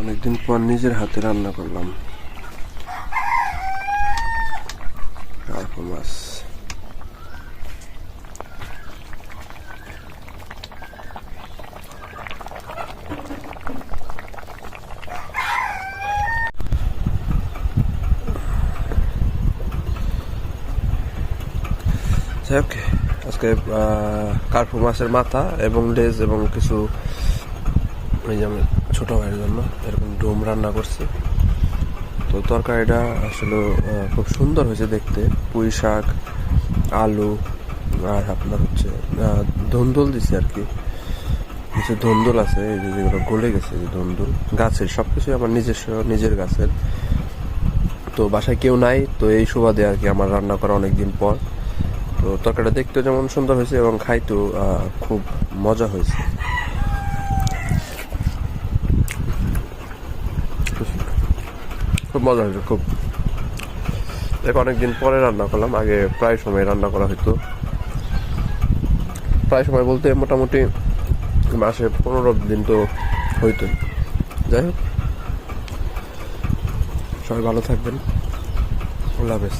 অনেকদিন পর নিজের হাতে রান্না করলাম কার্পো মাছ। যাই হোক, আজকে কার্পো মাছের মাথা এবং লেজ এবং কিছু এই যে আমি ছোটো ভাইয়ের জন্য এরকম ডোম রান্না করছি। তো তরকারিটা আসলে খুব সুন্দর হয়েছে দেখতে। পুঁই শাক, আলু আর আপনার হচ্ছে ধুন্দুল দিছি আর কি। কিছু ধুন্দুল আছে এই যে যেগুলো গলে গেছে, যে ধুন্দুল গাছের, সব কিছুই আমার নিজের গাছের। তো বাসায় কেউ নাই, তো এই সুবাদে আর কি আমার রান্না করা অনেকদিন পর। তো তরকারিটা দেখতে যেমন সুন্দর হয়েছে এবং খাইতেও খুব মজা হয়েছে। খুব মজা হয়েছে, খুব অনেকদিন পরে রান্না করলাম। আগে প্রায় সময় রান্না করা হতো, প্রায় সময় বলতে মোটামুটি মাসে 15 দিন তো হইতো। যাই হোক, সবাই ভালো থাকবেন, আল্লাহ হাফেজ।